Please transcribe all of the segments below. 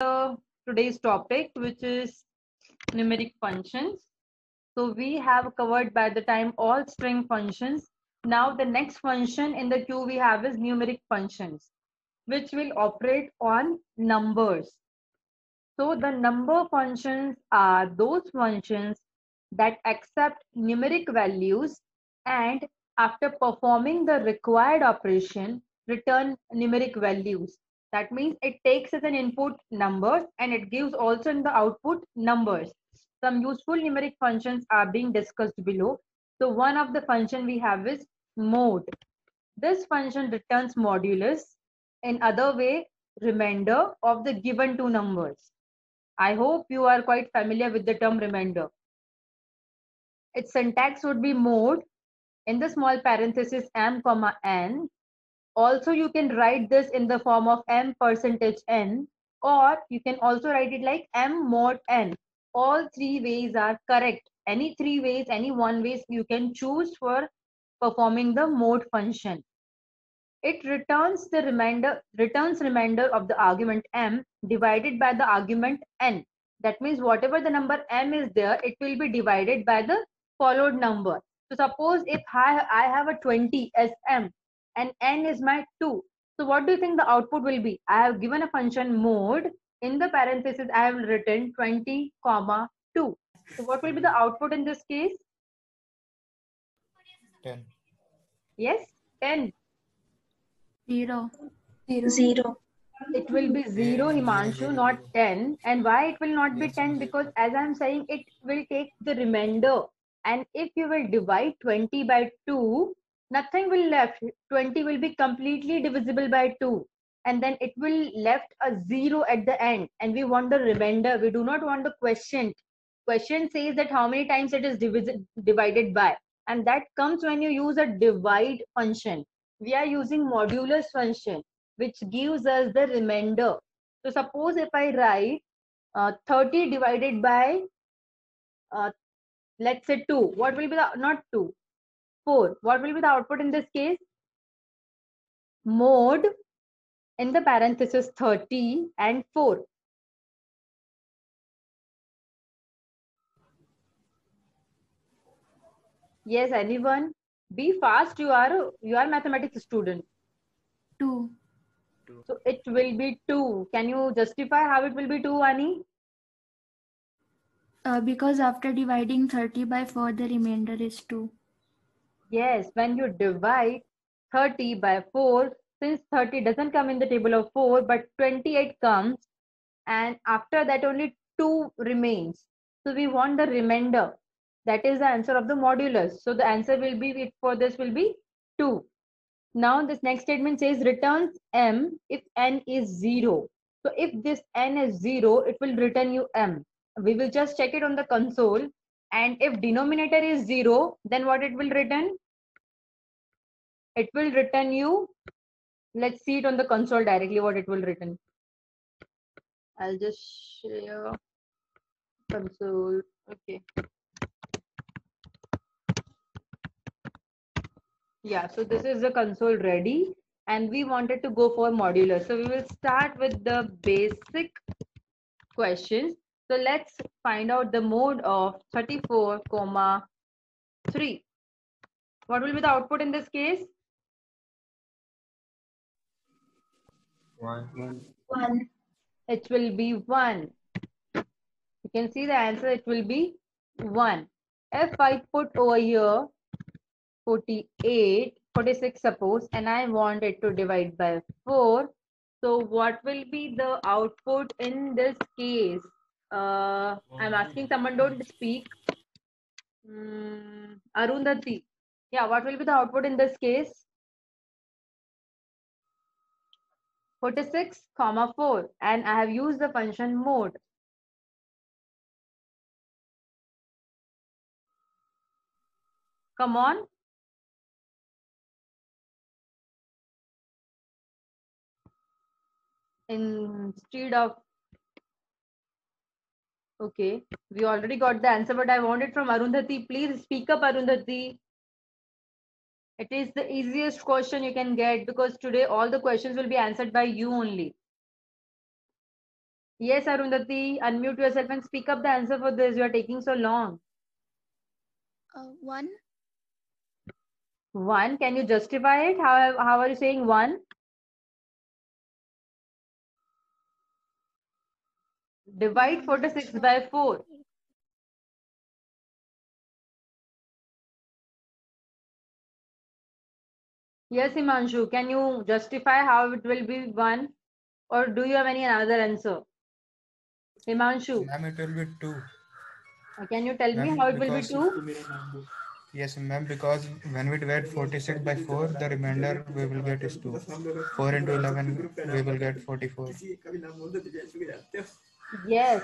today's topic, which is numeric functions. So we have covered by the time all string functions. Now the next function in the queue we have is numeric functions, which will operate on numbers. So the number functions are those functions that accept numeric values and after performing the required operation, return numeric values. That means it takes as an input numbers and it gives also in the output numbers. Some useful numeric functions are being discussed below. So one of the function we have is mode. This function returns modulus, in other way, remainder of the given two numbers. I hope you are quite familiar with the term remainder. Its syntax would be mode in the small parenthesis m comma n. Also, you can write this in the form of m percentage n, or you can also write it like m mod n. All three ways are correct. Any three ways, any one ways you can choose for performing the mode function. It returns remainder of the argument m divided by the argument n. That means whatever the number m is there, it will be divided by the followed number. So suppose if I have a 20 as m and n is my 2. So what do you think the output will be? I have given a function mode. In the parenthesis, I have written 20 comma 2. So what will be the output in this case? 10. Yes, 10. 0. It will be 0, Himanshu, not 10. And why it will not be 10? Because as I'm saying, it will take the remainder. And if you will divide 20 by 2, nothing will left. 20 will be completely divisible by 2. And then it will left a 0 at the end. And we want the remainder. We do not want the quotient. Question says that how many times it is divided by. And that comes when you use a divide function. We are using modulus function, which gives us the remainder. So suppose if I write 30 divided by, let's say 2, what will be the, not 2, 4. What will be the output in this case? Mode in the parenthesis 30 and 4. Yes, anyone? Be fast, you are mathematics student. 2. So it will be 2. Can you justify how it will be 2, Ani? Because after dividing 30 by 4, the remainder is 2. Yes, when you divide 30 by 4, since 30 doesn't come in the table of 4, but 28 comes, and after that only 2 remains. So we want the remainder. That is the answer of the modulus. So the answer will be, for this will be 2. Now this next statement says returns m if n is 0. So if this n is 0, it will return you m. We will just check it on the console. And if denominator is 0, then what it will return? It will return you, let's see it on the console directly what it will return. I'll just share console. Okay. Yeah, so this is the console ready and we wanted to go for modular. So we will start with the basic questions. So let's find out the mode of 34, 3. What will be the output in this case? 1. It will be 1. You can see the answer, it will be 1. If I put over here 48, 46 suppose, and I want it to divide by 4. So what will be the output in this case? I'm asking someone, don't speak. Arundhati. Yeah, what will be the output in this case? 46, 4. And I have used the function mode. Come on. Instead of, okay, we already got the answer, but I want it from Arundhati. Please speak up, Arundhati. It is the easiest question you can get because today all the questions will be answered by you only. Yes, Arundhati, unmute yourself and speak up the answer for this. You are taking so long. 1. 1. Can you justify it? How are you saying 1? Divide 46 by 4. Yes, Himanshu, can you justify how it will be 1? Or do you have any other answer? Himanshu, Ma'am, it will be 2. can you tell me Ma'am, how it will be because 2? yes, ma'am, because when we divide 46 by 4, the remainder we will get is 2. 4 into 11, we will get 44. Yes,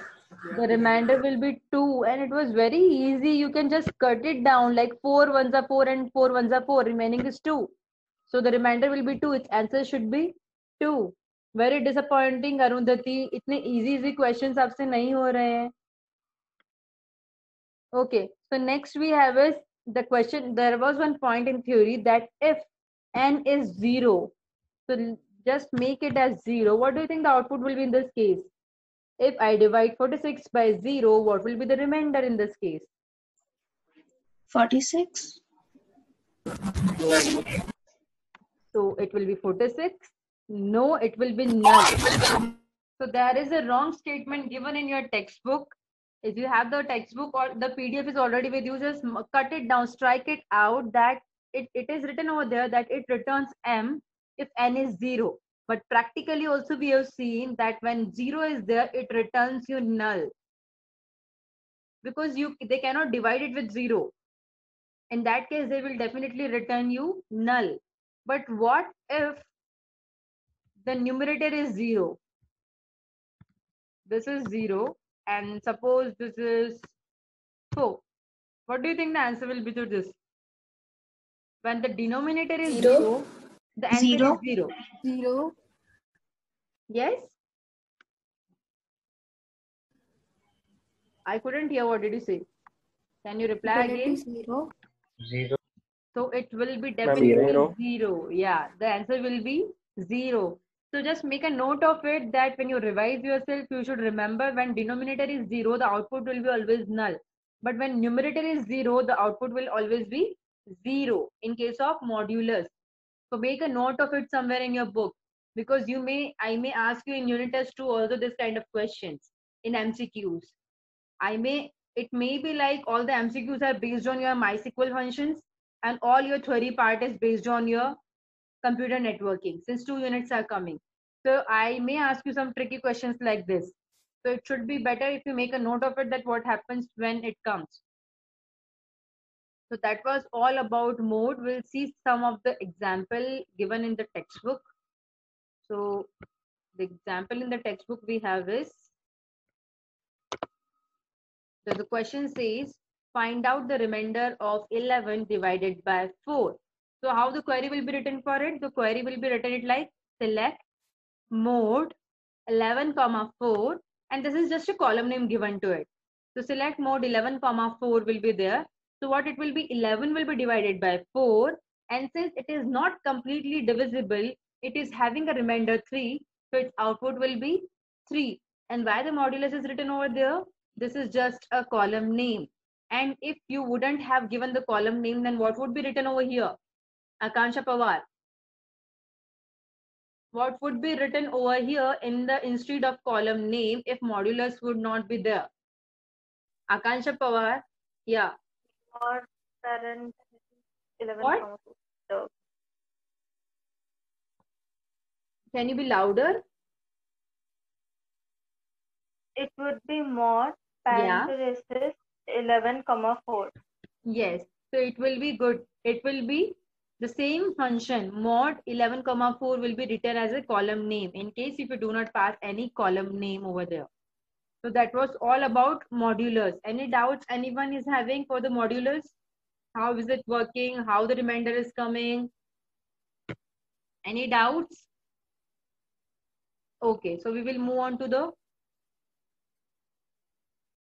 the remainder will be 2, and it was very easy. You can just cut it down like 4 ones are 4 and 4 ones are 4. Remaining is 2. So the remainder will be 2. Its answer should be 2. Very disappointing, Arundhati. इतने easy questions आपसे नहीं हो रहे हैं. Okay, so next we have is the question. There was one point in theory that if n is 0, so just make it as 0. What do you think the output will be in this case? If I divide 46 by 0, what will be the remainder in this case? 46. So it will be 46. No, it will be null. So there is a wrong statement given in your textbook. If you have the textbook or the PDF is already with you, just cut it down, strike it out that it is written over there that it returns M if N is 0. But practically also we have seen that when 0 is there, it returns you null. Because they cannot divide it with 0. In that case, they will definitely return you null. But what if the numerator is 0? This is 0 and suppose this is 4. What do you think the answer will be to this? When the denominator is 0, the answer is 0. 0. Yes? I couldn't hear. What did you say? Can you reply again? 0. 0. So it will be Ma'am, definitely 0. 0. Yeah, the answer will be 0. So just make a note of it that when you revise yourself, you should remember when denominator is 0, the output will be always null. But when numerator is 0, the output will always be 0 in case of modulus. So make a note of it somewhere in your book because I may ask you in unit test 2 also this kind of questions in MCQs. It may be like all the MCQs are based on your MySQL functions and all your theory part is based on your computer networking since 2 units are coming. So I may ask you some tricky questions like this. So it should be better if you make a note of it that what happens when it comes. So that was all about mode. We'll see some of the example given in the textbook. So the example in the textbook we have is, so the question says, find out the remainder of 11 divided by 4. So how the query will be written for it? The query will be written it like select mode 11 comma 4 and this is just a column name given to it. So select mode 11 comma 4 will be there. So what it will be, 11 will be divided by 4 and since it is not completely divisible, it is having a remainder 3. So its output will be 3. And why the modulus is written over there? This is just a column name. And if you wouldn't have given the column name, then what would be written over here? Akansha Pawar. What would be written over here in the instead of column name if modulus would not be there? Akansha Pawar. Yeah. Or parent 11 What? comma 2. Can you be louder? It would be mod Yeah. parenthesis 11 comma 4. Yes. So it will be good. It will be the same function mod 11 comma 4 will be written as a column name in case if you do not pass any column name over there. So that was all about modulus. Any doubts anyone is having for the modulus? How is it working? How the remainder is coming? Any doubts? Okay, so we will move on to the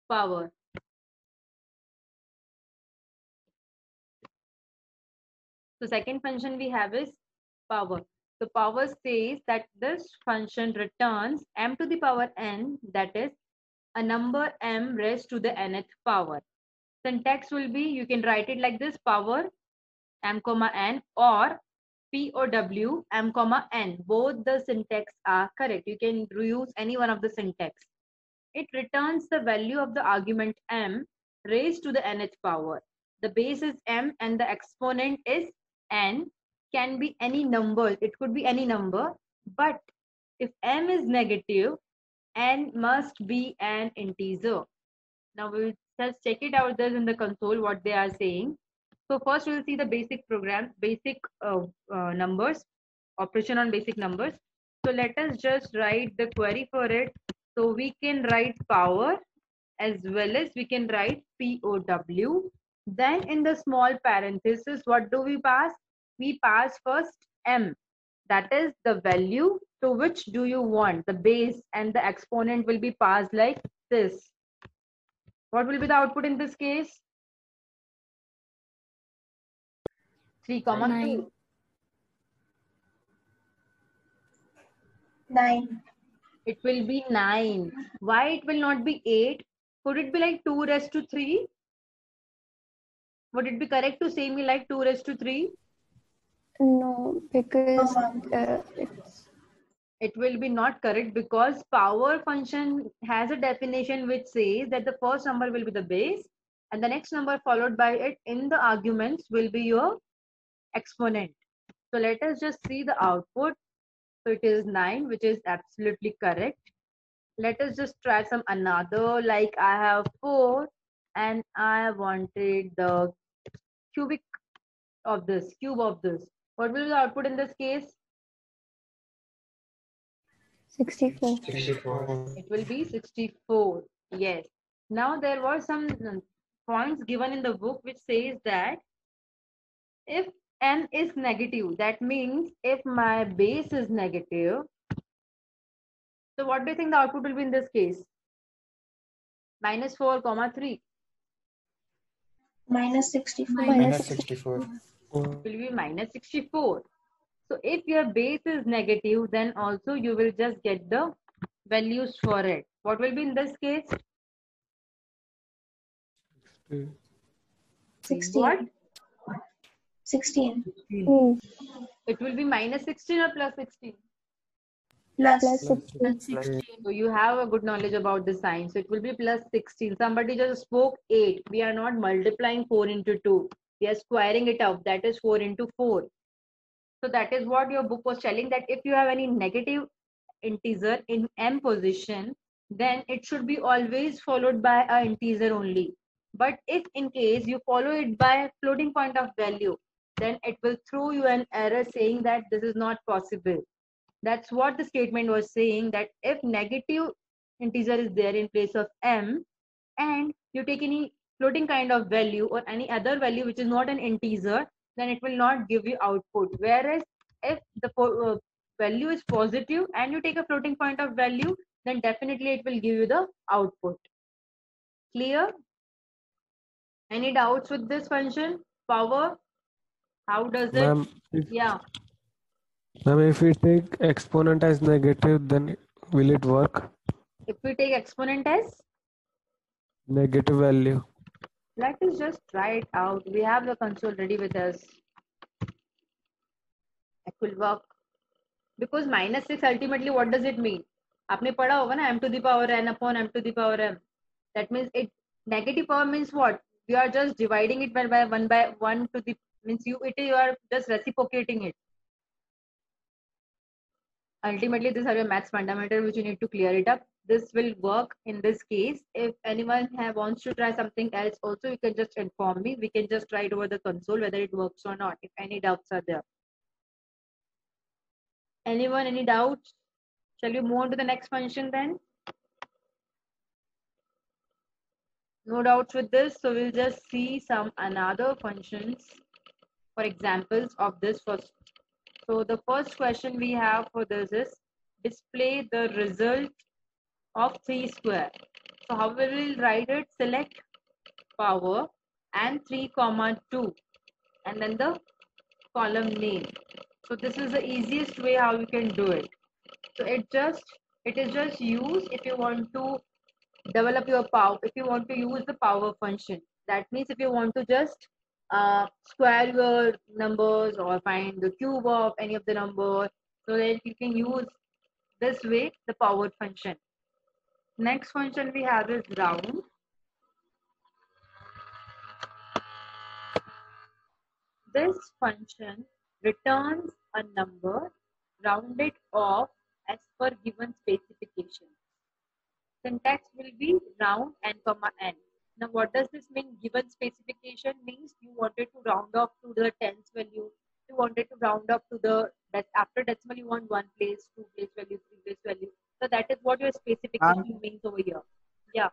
power. So second function we have is power. The power says that this function returns m to the power n, that is a number m raised to the nth power. Syntax will be, you can write it like this, power m comma n or POW m comma n. Both the syntax are correct. You can reuse any one of the syntax. It returns the value of the argument m raised to the nth power. The base is m and the exponent is n. Can be any number. It could be any number. But if m is negative, n must be an integer. Now we will just check it out there in the console what they are saying. So first we will see the basic program, basic numbers, operation on basic numbers. So let us just write the query for it. So we can write power as well as we can write POW. Then in the small parenthesis, what do we pass? We pass first m. That is the value to which do you want. The base and the exponent will be passed like this. What will be the output in this case? 3, 2. 9. It will be 9. Why it will not be 8? Could it be like 2 raised to 3? Would it be correct to say me like 2 raised to 3? No, because It will be not correct because power function has a definition which says that the first number will be the base and the next number followed by it in the arguments will be your exponent. So let us just see the output. So it is 9, which is absolutely correct. Let us just try some another, like I have 4 and I wanted the cube of this. What will be the output in this case? 64. 64. It will be 64. Yes. Now there were some points given in the book which says that if n is negative, that means if my base is negative, so what do you think the output will be in this case? -4, 3. Minus 64. Minus 64. Will be -64. So if your base is negative, then also you will just get the values for it. What will be in this case? 16. What? 16. It will be -16 or +16. Plus. Plus 16. So you have a good knowledge about the sign. So it will be +16. Somebody just spoke 8. We are not multiplying 4 into 2. We are squaring it up. That is 4 into 4. So that is what your book was telling, that if you have any negative integer in m position, then it should be always followed by an integer only. But if in case you follow it by a floating point of value, then it will throw you an error saying that this is not possible. That's what the statement was saying, that if negative integer is there in place of m and you take any floating kind of value or any other value which is not an integer, then it will not give you output. Whereas if the value is positive and you take a floating point of value, then definitely it will give you the output. Clear? Any doubts with this function? Power? How does it? Ma'am, Yeah. ma'am, if we take exponent as negative, then will it work? If we take exponent as? Negative value. Let us just try it out. We have the console ready with us. It will work. Because -6 ultimately, what does it mean? आपने पढ़ा होगा ना, m to the power n upon m to the power m. That means it negative power means what? We are just dividing it by 1 to the means you are just reciprocating it. Ultimately, these are your maths fundamental which you need to clear it up. This will work in this case. If anyone wants to try something else also, you can just inform me. We can just try it over the console whether it works or not, if any doubts are there. Anyone, any doubts? Shall we move on to the next function then? No doubts with this, so we'll just see some another functions for examples of this first. So the first question we have for this is display the result of 3 square. So how we will write it? Select power and 3, 2 and then the column name. So this is the easiest way how you can do it. So it is just used if you want to develop your power, if you want to use the power function. That means if you want to just square your numbers or find the cube of any of the number, so that you can use this way the power function. Next function we have is round. This function returns a number rounded off as per given specification. Syntax will be round and comma n. Now what does this mean? Given specification means you wanted to round off to the tens value. You wanted to round up to the after decimal you want 1 place, 2 place value, 3 place value. So that is what your specification means over here. Yeah.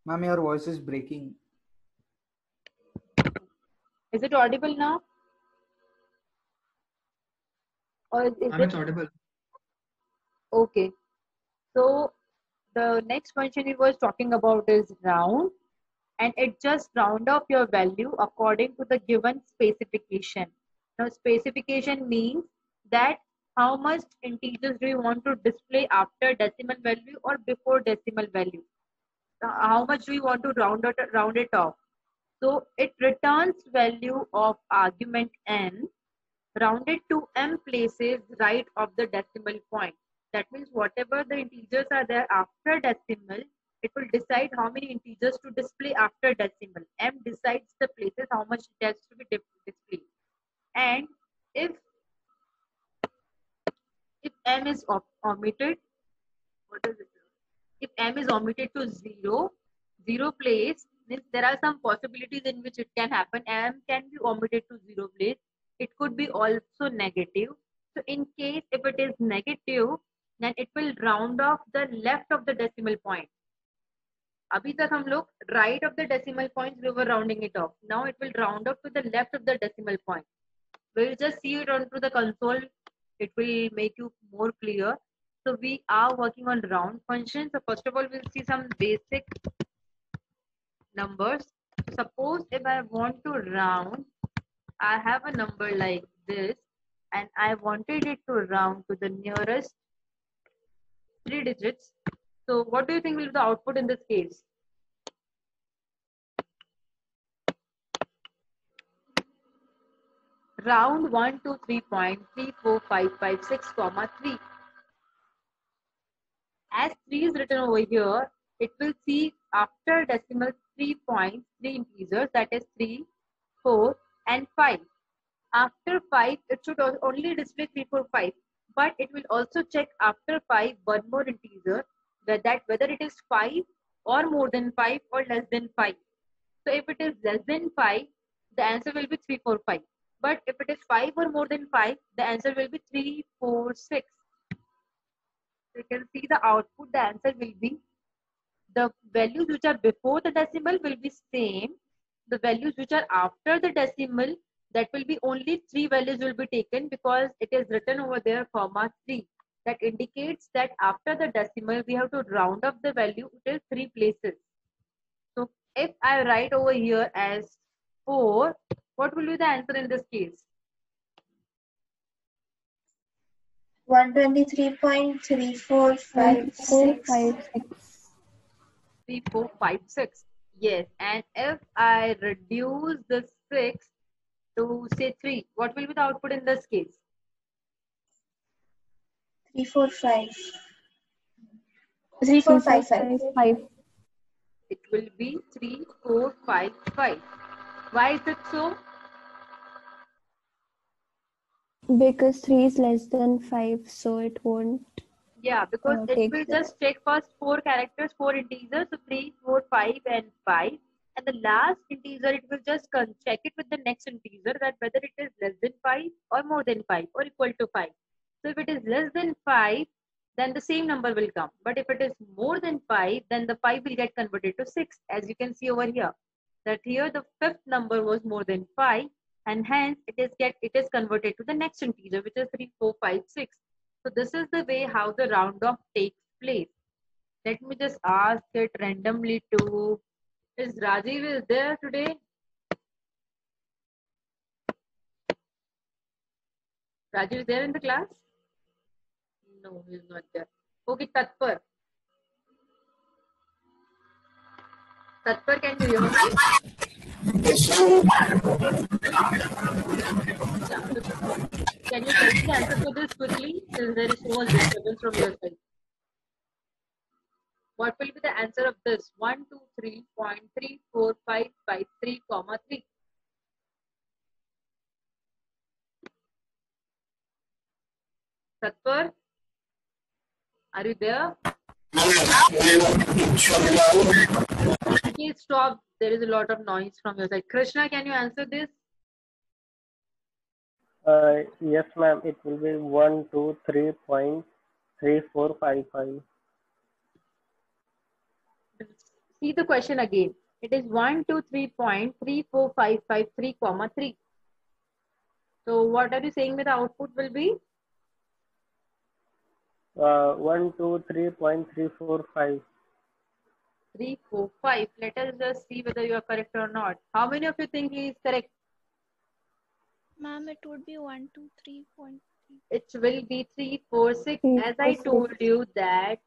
Ma'am, your voice is breaking. Is it audible now? Or is It's audible. Okay. So the next function we was talking about is round, and it just round off your value according to the given specification. Now specification means that how much integers do you want to display after decimal value or before decimal value. How much do you want to round it off. So it returns value of argument n rounded to m places right of the decimal point. That means whatever the integers are there after decimal, it will decide how many integers to display after decimal. M decides the places how much it has to be displayed. And if M is omitted, what is it? If M is omitted to zero place, means there are some possibilities in which it can happen. M can be omitted to 0 place. It could be also negative. So in case if it is negative, then it will round off the left of the decimal point. Abhi tak hum log right of the decimal points we were rounding it off. Now it will round off to the left of the decimal point. We'll just see it onto the console. It will make you more clear. So we are working on round functions. So first of all, we'll see some basic numbers. Suppose if I want to round, I have a number like this and I wanted it to round to the nearest 3 digits. So what do you think will be the output in this case? Round 1 to 3.34556, 3. As 3 is written over here, it will see after decimal 3 points, 3 integers, that is 3, 4 and 5. After 5, it should only display 3, 4, 5. But it will also check after 5 one more integer, whether it is 5 or more than 5 or less than 5. So if it is less than 5, the answer will be 3, 4, 5. But if it is 5 or more than 5, the answer will be 3, 4, 6. So you can see the output, the answer will be, the values which are before the decimal will be same. The values which are after the decimal, that will be only 3 values will be taken because it is written over there, comma 3. That indicates that after the decimal, we have to round up the value till 3 places. So if I write over here as 4, what will be the answer in this case? 123.3456. 3456. Yes. And if I reduce the 6 to say 3, what will be the output in this case? 345. 3455. It will be 3455. Why is it so? Because 3 is less than 5, so it won't. Yeah, because it will just check first 4 characters, 4 integers, so 3, 4, 5 and 5. And the last integer, it will just check it with the next integer that whether it is less than 5 or more than 5 or equal to 5. So if it is less than 5, then the same number will come. But if it is more than 5, then the 5 will get converted to 6, as you can see over here. That here the 5th number was more than 5, and hence it is converted to the next integer, which is 3, 4, 5, 6. So this is the way how the round off takes place. Let me just ask it randomly to, is Rajiv is there today? Raju is there in the class? No, he is not there. Okay, Tatpar. Tatpar, can you hear me? Yeah. Can you tell me the answer for this quickly? Since there is so much disturbance from your side. What will be the answer of this? 123.34553, comma 3. Tatpar, are you there? Okay, stop. There is a lot of noise from your side. Krishna, can you answer this? Yes, ma'am. It will be 123.3455. See the question again. It is 123.34553, comma 3. So what are you saying that the output will be? 123.345. 3, 4, 5. Let us just see whether you are correct or not. How many of you think he is correct? Ma'am, it would be 123.3. It will be 3, 4, 6. Three, As I four, told six. you that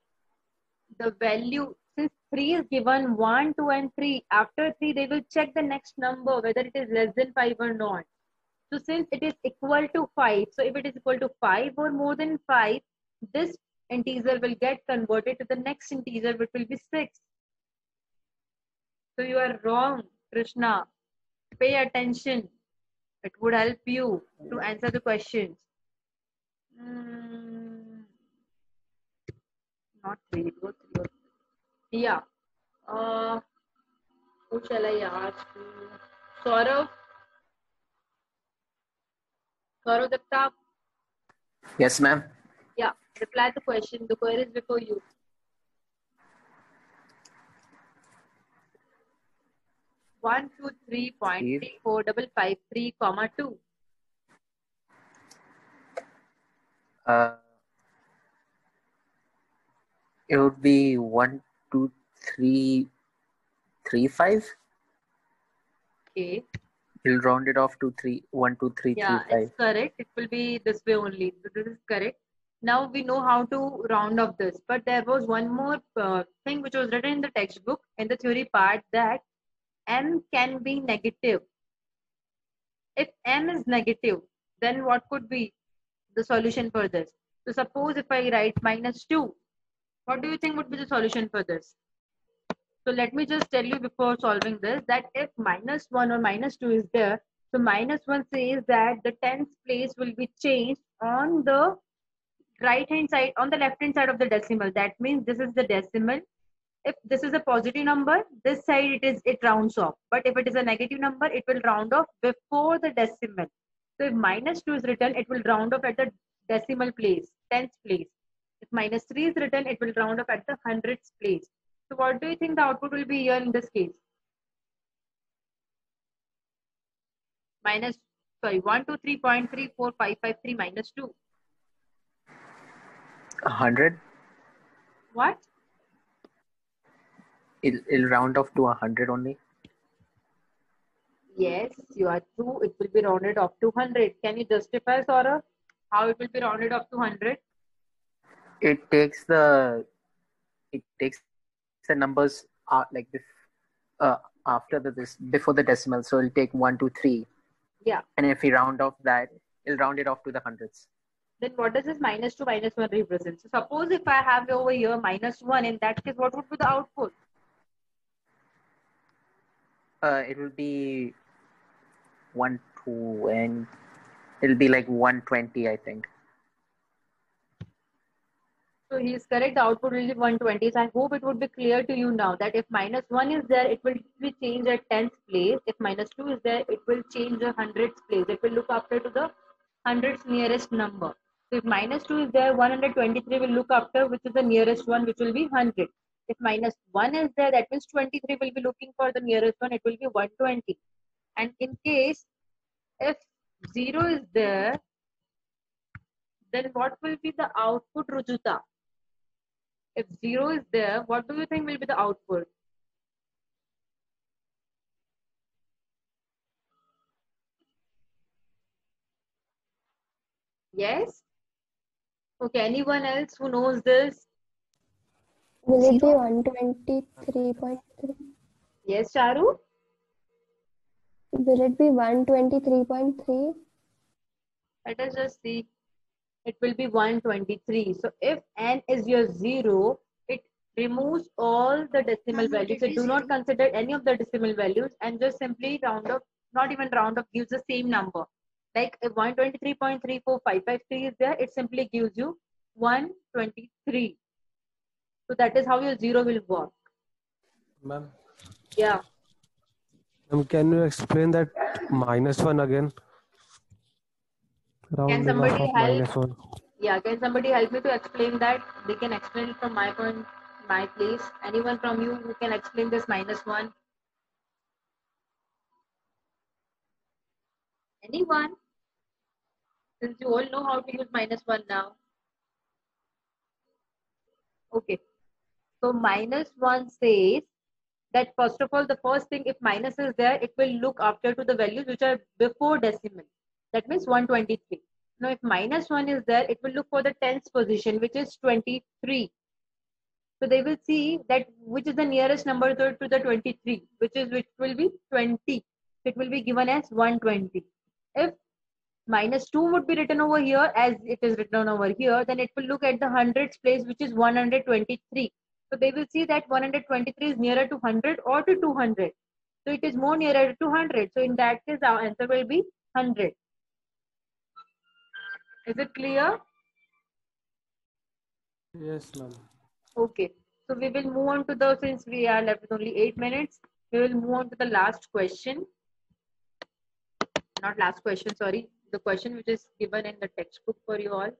the value, since 3 is given 1, 2 and 3, after 3 they will check the next number whether it is less than 5 or not. So since it is equal to 5, so if it is equal to 5 or more than 5, this integer will get converted to the next integer, which will be 6. So you are wrong, Krishna. Pay attention. It would help you to answer the questions. Not 3, it was 3 or 3. Yeah. Who shall I ask? Saurav? Saurav Datta? Yes, ma'am. Yeah. Reply the question. The query is before you. One, 2, 3.34553, comma 2. It would be 12335. Okay. We'll round it off to 12335. Yeah, it's correct. It will be this way only. So this is correct. Now we know how to round off this. But there was one more thing which was written in the textbook in the theory part, that m can be negative. If m is negative, then what could be the solution for this? So suppose if I write -2, what do you think would be the solution for this? So let me just tell you before solving this, that if -1 or -2 is there, so -1 says that the tens place will be changed on the right hand side, on the left hand side of the decimal. That means this is the decimal. If this is a positive number, this side it rounds off. But if it is a negative number, it will round off before the decimal. So if -2 is written, it will round off at the decimal place, tens place. If -3 is written, it will round off at the hundredths place. So what do you think the output will be here in this case? 123.34553 -2. 100. What? It'll round off to 100 only. Yes, you are true. It will be rounded off to 100. Can you justify, Saurabh, how it will be rounded off to 100? It takes the numbers like this after this before the decimal. So it'll take 1, 2, 3. Yeah. And if we round off that, it'll round it off to the hundreds. Then what does this -2 -1 represent? So suppose if I have over here -1, in that case, what would be the output? It will be 1, 2, and it'll be like 120, I think. So he is correct. The output will be 120. So I hope it would be clear to you now that if -1 is there, it will be changed at tens place. If -2 is there, it will change the hundreds place. It will look after to the hundreds nearest number. So if -2 is there, 123 will look after which is the nearest one, which will be 100. If -1 is there, that means 23 will be looking for the nearest one. It will be 120. And in case if 0 is there, then what will be the output, Rujuta? If 0 is there, what do you think will be the output? Yes? Okay, anyone else who knows this? Will it be 123.3? Yes, Charu? Will it be 123.3? Let us just see. It will be 123. So if n is your 0, it removes all the decimal values. So do not consider any of the decimal values and just simply round up, not even round up, gives the same number. Like if 123.34553 is there, it simply gives you 123. So that is how your 0 will work. Ma'am, Yeah. can you explain that -1 again? Can Rounding somebody off of help? -1. Yeah, can somebody help me to explain that? They can explain it from my point, my place. Anyone from you who can explain this -1? Anyone? Since you all know how to use -1 now. Okay. So -1 says that first of all, the first thing, if minus is there, it will look after to the values which are before decimal. That means 123. Now, if -1 is there, it will look for the tens position, which is 23. So they will see that which is the nearest number to the 23, which will be 20. It will be given as 120. If -2 would be written over here as it is written over here, then it will look at the hundreds place, which is 123. So they will see that 123 is nearer to 100 or to 200. So it is more nearer to 100. So in that case, our answer will be 100. Is it clear? Yes, ma'am. Okay. So we will move on to the, since we are left with only 8 minutes, we will move on to the last question. Not last question, sorry. The question which is given in the textbook for you all.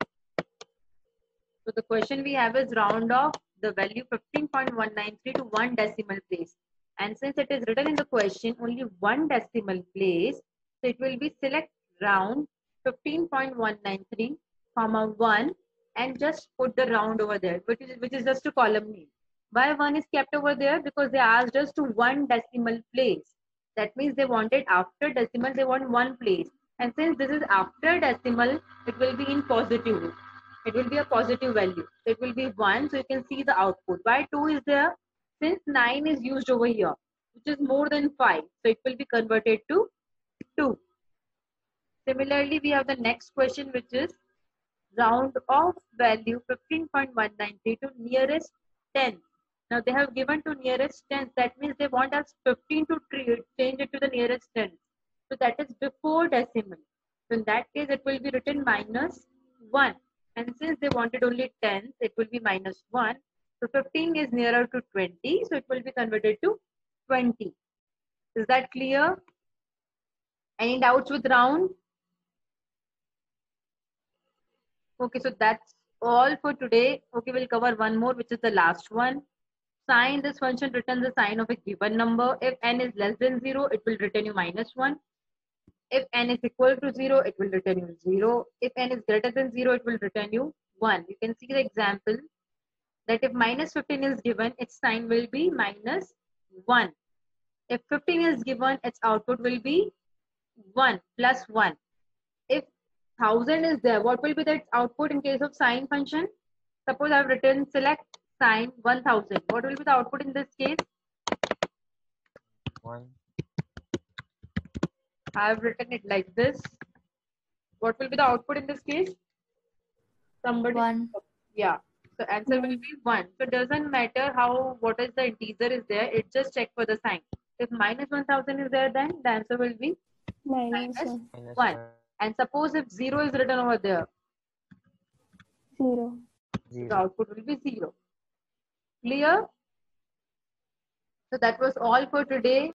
So the question we have is round off the value 15.193 to one decimal place. And since it is written in the question only one decimal place, so it will be select round 15.193, comma 1 and just put the round over there, which is just a column name. Why 1 is kept over there? Because they asked us to one decimal place. That means they wanted after decimal, they want one place. And since this is after decimal, it will be in positive. It will be a positive value. So it will be 1. So you can see the output. Why 2 is there? Since 9 is used over here, which is more than 5. So it will be converted to 2. Similarly, we have the next question, which is round off value 15.193 to nearest 10. Now they have given to nearest 10. That means they want us 15 to change it to the nearest 10. So that is before decimal. So in that case, it will be written -1. And since they wanted only 10, it will be -1. So 15 is nearer to 20. So it will be converted to 20. Is that clear? Any doubts with round? Okay, so that's all for today. Okay, we'll cover one more, which is the last one. Sign, this function returns the sign of a given number. If n is less than 0, it will return you -1. If n is equal to 0, it will return you 0. If n is greater than 0, it will return you 1. You can see the example that if -15 is given, its sign will be -1. If 15 is given, its output will be 1 plus 1. If 1000 is there, what will be the output in case of sign function? Suppose I've written select sign 1000. What will be the output in this case? 1. I've written it like this. What will be the output in this case? Somebody. 1. Yeah. So answer will be 1. So it doesn't matter what is the integer is there. It just check for the sign. If -1000 is there, then the answer will be -1. And suppose if 0 is written over there, 0. the output will be 0. Clear? So that was all for today.